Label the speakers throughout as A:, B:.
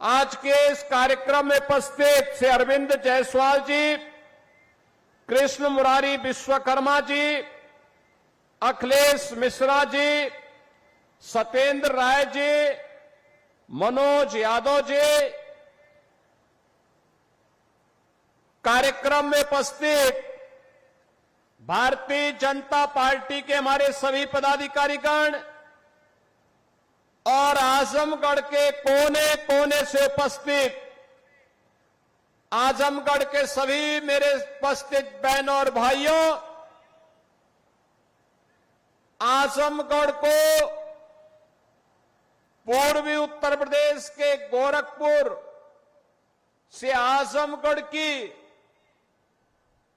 A: आज के इस कार्यक्रम में उपस्थित श्री अरविंद जायसवाल जी, कृष्ण मुरारी विश्वकर्मा जी, अखिलेश मिश्रा जी, सत्येंद्र राय जी, मनोज यादव जी, कार्यक्रम में उपस्थित भारतीय जनता पार्टी के हमारे सभी पदाधिकारीगण और आजमगढ़ के कोने कोने से उपस्थित आजमगढ़ के सभी मेरे उपस्थित बहनों और भाइयों, आजमगढ़ को पूर्वी उत्तर प्रदेश के गोरखपुर से आजमगढ़ की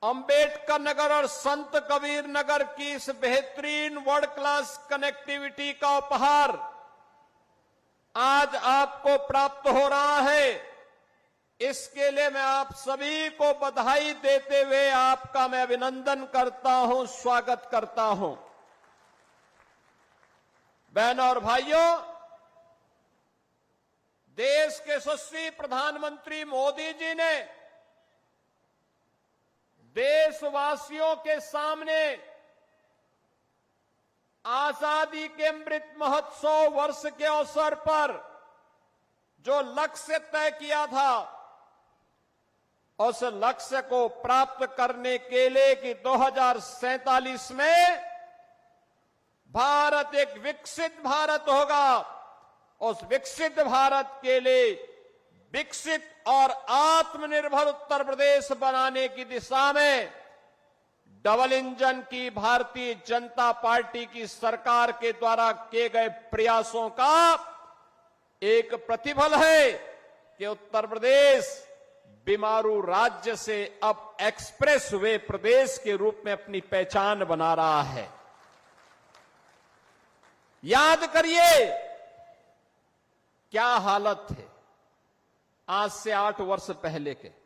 A: अंबेडकर नगर और संत कबीर नगर की इस बेहतरीन वर्ल्ड क्लास कनेक्टिविटी का उपहार आज आपको प्राप्त हो रहा है। इसके लिए मैं आप सभी को बधाई देते हुए आपका मैं अभिनंदन करता हूं, स्वागत करता हूं। बहनों और भाइयों, देश के यशस्वी प्रधानमंत्री मोदी जी ने देशवासियों के सामने आजादी के अमृत महोत्सव वर्ष के अवसर पर जो लक्ष्य तय किया था, उस लक्ष्य को प्राप्त करने के लिए कि 2047 में भारत एक विकसित भारत होगा, उस विकसित भारत के लिए विकसित और आत्मनिर्भर उत्तर प्रदेश बनाने की दिशा में डबल इंजन की भारतीय जनता पार्टी की सरकार के द्वारा किए गए प्रयासों का एक प्रतिफल है कि उत्तर प्रदेश बीमारू राज्य से अब एक्सप्रेस वे प्रदेश के रूप में अपनी पहचान बना रहा है। याद करिए क्या हालत थे आज से 8 वर्ष पहले के।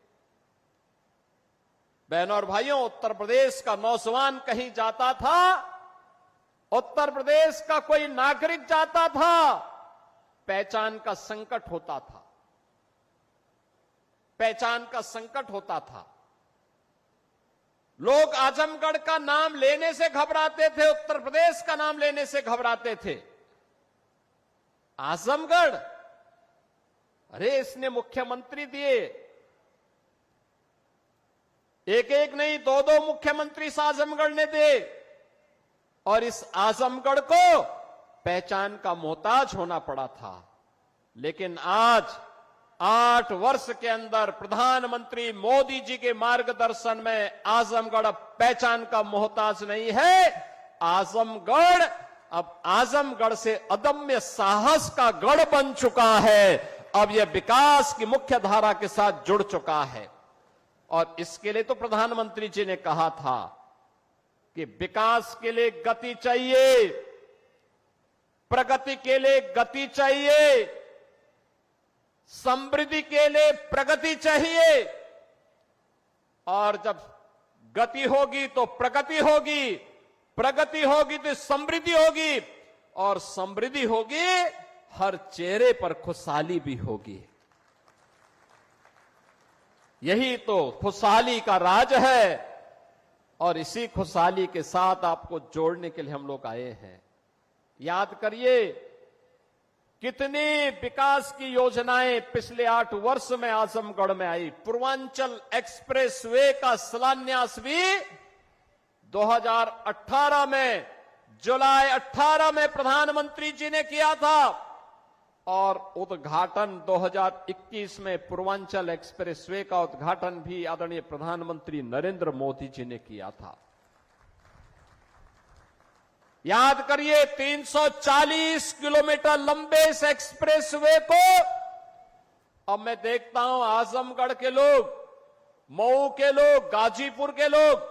A: बहनों और भाइयों, उत्तर प्रदेश का नौजवान कहीं जाता था, उत्तर प्रदेश का कोई नागरिक जाता था, पहचान का संकट होता था, पहचान का संकट होता था। लोग आजमगढ़ का नाम लेने से घबराते थे, उत्तर प्रदेश का नाम लेने से घबराते थे। आजमगढ़, अरे इसने मुख्यमंत्री दिए, एक एक नहीं 2-2 मुख्यमंत्री इस आजमगढ़ ने दे, और इस आजमगढ़ को पहचान का मोहताज होना पड़ा था। लेकिन आज 8 वर्ष के अंदर प्रधानमंत्री मोदी जी के मार्गदर्शन में आजमगढ़ अब पहचान का मोहताज नहीं है। आजमगढ़ अब आजमगढ़ से अदम्य साहस का गढ़ बन चुका है। अब यह विकास की मुख्य धारा के साथ जुड़ चुका है। और इसके लिए तो प्रधानमंत्री जी ने कहा था कि विकास के लिए गति चाहिए, प्रगति के लिए गति चाहिए, समृद्धि के लिए प्रगति चाहिए। और जब गति होगी तो प्रगति होगी, प्रगति होगी तो समृद्धि होगी, और समृद्धि होगी हर चेहरे पर खुशहाली भी होगी। यही तो खुशहाली का राज है, और इसी खुशहाली के साथ आपको जोड़ने के लिए हम लोग आए हैं। याद करिए कितनी विकास की योजनाएं पिछले 8 वर्ष में आजमगढ़ में आई। पूर्वांचल एक्सप्रेस वे का शिलान्यास भी 2018 में, जुलाई 18 में प्रधानमंत्री जी ने किया था, और उद्घाटन 2021 में पूर्वांचल एक्सप्रेसवे का उद्घाटन भी आदरणीय प्रधानमंत्री नरेंद्र मोदी जी ने किया था। याद करिए 340 किलोमीटर लंबे इस एक्सप्रेसवे को अब मैं देखता हूं आजमगढ़ के लोग, मऊ के लोग, गाजीपुर के लोग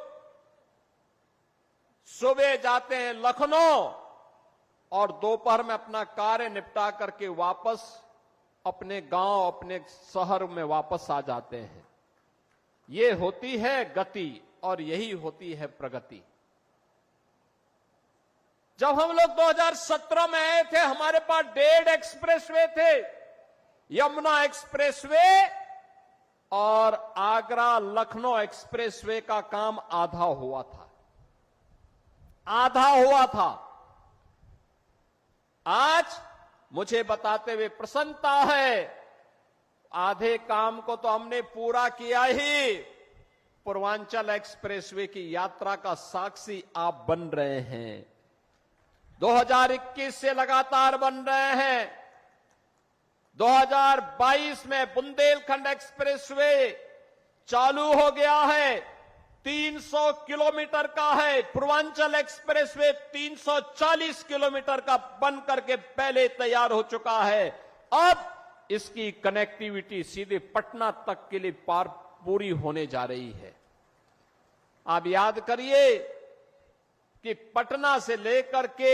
A: सुबह जाते हैं लखनऊ और दोपहर में अपना कार्य निपटा करके वापस अपने गांव, अपने शहर में वापस आ जाते हैं। ये होती है गति और यही होती है प्रगति। जब हम लोग 2017 में आए थे, हमारे पास 1.5 एक्सप्रेसवे थे। यमुना एक्सप्रेसवे और आगरा लखनऊ एक्सप्रेसवे का काम आधा हुआ था। आधा हुआ था। आज मुझे बताते हुए प्रसन्नता है, आधे काम को तो हमने पूरा किया ही। पूर्वांचल एक्सप्रेसवे की यात्रा का साक्षी आप बन रहे हैं। 2021 से लगातार बन रहे हैं। 2022 में बुंदेलखंड एक्सप्रेसवे चालू हो गया है, 300 किलोमीटर का है। पूर्वांचल एक्सप्रेसवे 340 किलोमीटर का बन करके पहले तैयार हो चुका है। अब इसकी कनेक्टिविटी सीधे पटना तक के लिए पूरी होने जा रही है। आप याद करिए कि पटना से लेकर के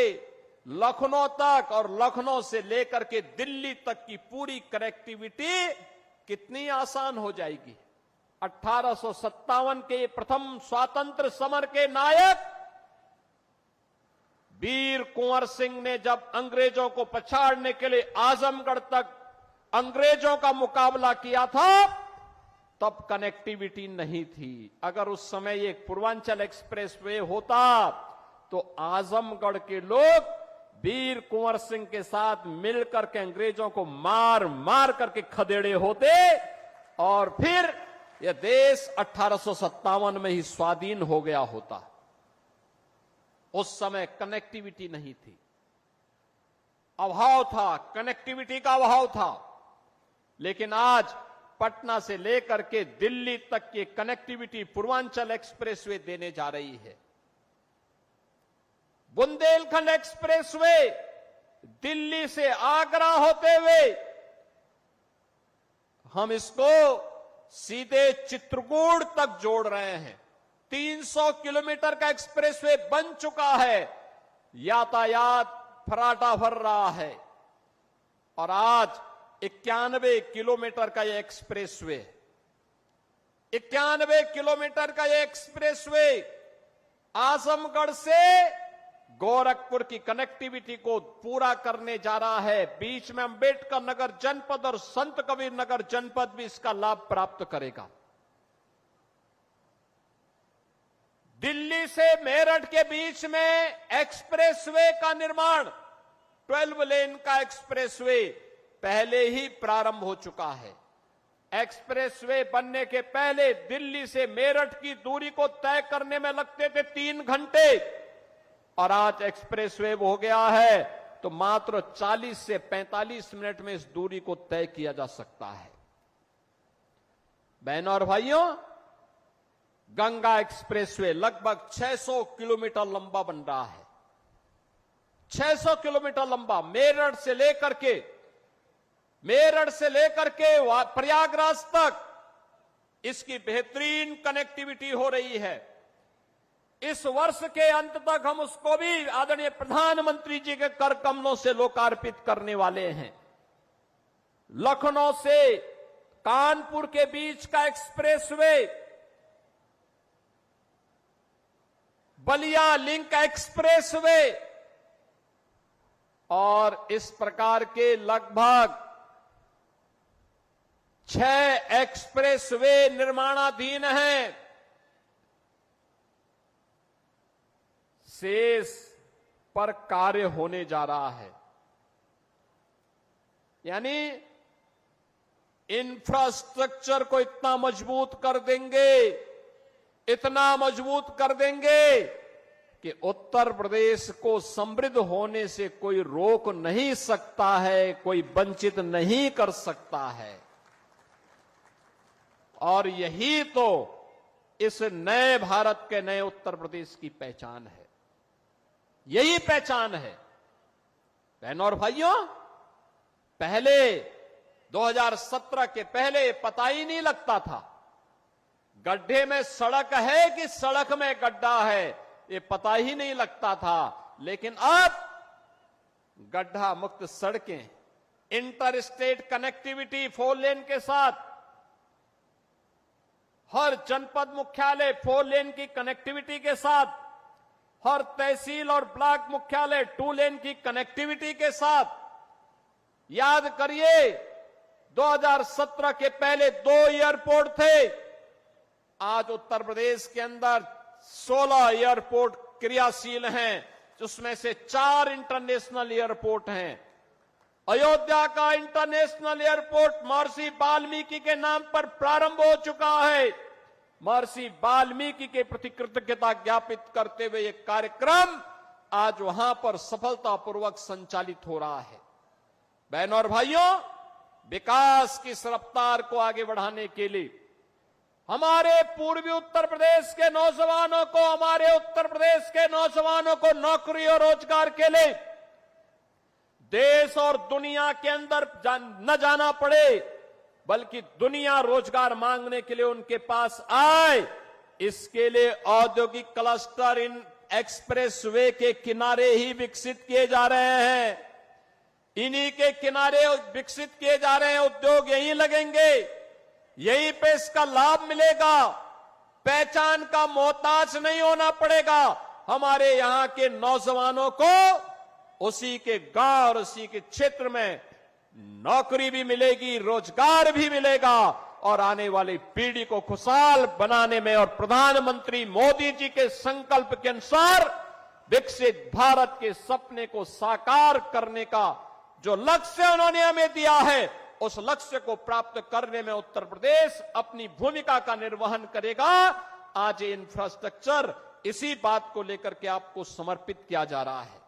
A: लखनऊ तक और लखनऊ से लेकर के दिल्ली तक की पूरी कनेक्टिविटी कितनी आसान हो जाएगी। 1857 के प्रथम स्वातंत्र समर के नायक वीर कुंवर सिंह ने जब अंग्रेजों को पछाड़ने के लिए आजमगढ़ तक अंग्रेजों का मुकाबला किया था, तब कनेक्टिविटी नहीं थी। अगर उस समय ये पूर्वांचल एक्सप्रेसवे होता तो आजमगढ़ के लोग वीर कुंवर सिंह के साथ मिलकर के अंग्रेजों को मार मार करके खदेड़े होते और फिर यह देश 1857 में ही स्वाधीन हो गया होता। उस समय कनेक्टिविटी नहीं थी, अभाव था, कनेक्टिविटी का अभाव था। लेकिन आज पटना से लेकर के दिल्ली तक की कनेक्टिविटी पूर्वांचल एक्सप्रेसवे देने जा रही है। बुंदेलखंड एक्सप्रेसवे दिल्ली से आगरा होते हुए हम इसको सीधे चित्रकूट तक जोड़ रहे हैं। 300 किलोमीटर का एक्सप्रेसवे बन चुका है, यातायात फराटा भर रहा है और आज 91 किलोमीटर का यह एक्सप्रेसवे, 91 किलोमीटर का यह एक्सप्रेसवे आजमगढ़ से गोरखपुर की कनेक्टिविटी को पूरा करने जा रहा है। बीच में अंबेडकर नगर जनपद और संत कबीर नगर जनपद भी इसका लाभ प्राप्त करेगा। दिल्ली से मेरठ के बीच में एक्सप्रेसवे का निर्माण, 12 लेन का एक्सप्रेसवे पहले ही प्रारंभ हो चुका है। एक्सप्रेसवे बनने के पहले दिल्ली से मेरठ की दूरी को तय करने में लगते थे 3 घंटे और आज एक्सप्रेसवे हो गया है तो मात्र 40 से 45 मिनट में इस दूरी को तय किया जा सकता है। बहनों और भाइयों, गंगा एक्सप्रेसवे लगभग 600 किलोमीटर लंबा बन रहा है। 600 किलोमीटर लंबा, मेरठ से लेकर के प्रयागराज तक इसकी बेहतरीन कनेक्टिविटी हो रही है। इस वर्ष के अंत तक हम उसको भी आदरणीय प्रधानमंत्री जी के कर कमलों से लोकार्पित करने वाले हैं। लखनऊ से कानपुर के बीच का एक्सप्रेसवे, बलिया लिंक एक्सप्रेसवे और इस प्रकार के लगभग 6 एक्सप्रेसवे निर्माणाधीन हैं। शेष पर कार्य होने जा रहा है। यानी इंफ्रास्ट्रक्चर को इतना मजबूत कर देंगे कि उत्तर प्रदेश को समृद्ध होने से कोई रोक नहीं सकता है, कोई वंचित नहीं कर सकता है। और यही तो इस नए भारत के नए उत्तर प्रदेश की पहचान है, यही पहचान है। बहनों और भाइयों, पहले 2017 के पहले पता ही नहीं लगता था गड्ढे में सड़क है कि सड़क में गड्ढा है, ये पता ही नहीं लगता था। लेकिन अब गड्ढा मुक्त सड़कें, इंटर स्टेट कनेक्टिविटी 4 लेन के साथ, हर जनपद मुख्यालय 4 लेन की कनेक्टिविटी के साथ, हर तहसील और ब्लॉक मुख्यालय 2 लेन की कनेक्टिविटी के साथ। याद करिए 2017 के पहले 2 एयरपोर्ट थे। आज उत्तर प्रदेश के अंदर 16 एयरपोर्ट क्रियाशील हैं, जिसमें से 4 इंटरनेशनल एयरपोर्ट हैं। अयोध्या का इंटरनेशनल एयरपोर्ट महर्षि वाल्मीकि के नाम पर प्रारंभ हो चुका है। महर्षि वाल्मीकि के प्रति कृतज्ञता ज्ञापित करते हुए यह कार्यक्रम आज वहां पर सफलतापूर्वक संचालित हो रहा है। बहनों और भाइयों, विकास की इस रफ्तार को आगे बढ़ाने के लिए हमारे पूर्वी उत्तर प्रदेश के नौजवानों को, हमारे उत्तर प्रदेश के नौजवानों को नौकरी और रोजगार के लिए देश और दुनिया के अंदर न जाना पड़े, बल्कि दुनिया रोजगार मांगने के लिए उनके पास आए, इसके लिए औद्योगिक क्लस्टर इन एक्सप्रेस वे के किनारे ही विकसित किए जा रहे हैं। इन्हीं के किनारे विकसित किए जा रहे हैं। उद्योग यहीं लगेंगे, यहीं पे इसका लाभ मिलेगा। पहचान का मोहताज नहीं होना पड़ेगा। हमारे यहां के नौजवानों को उसी के गांव और उसी के क्षेत्र में नौकरी भी मिलेगी, रोजगार भी मिलेगा और आने वाली पीढ़ी को खुशहाल बनाने में और प्रधानमंत्री मोदी जी के संकल्प के अनुसार विकसित भारत के सपने को साकार करने का जो लक्ष्य उन्होंने हमें दिया है, उस लक्ष्य को प्राप्त करने में उत्तर प्रदेश अपनी भूमिका का निर्वहन करेगा। आज ये इंफ्रास्ट्रक्चर इसी बात को लेकर के आपको समर्पित किया जा रहा है।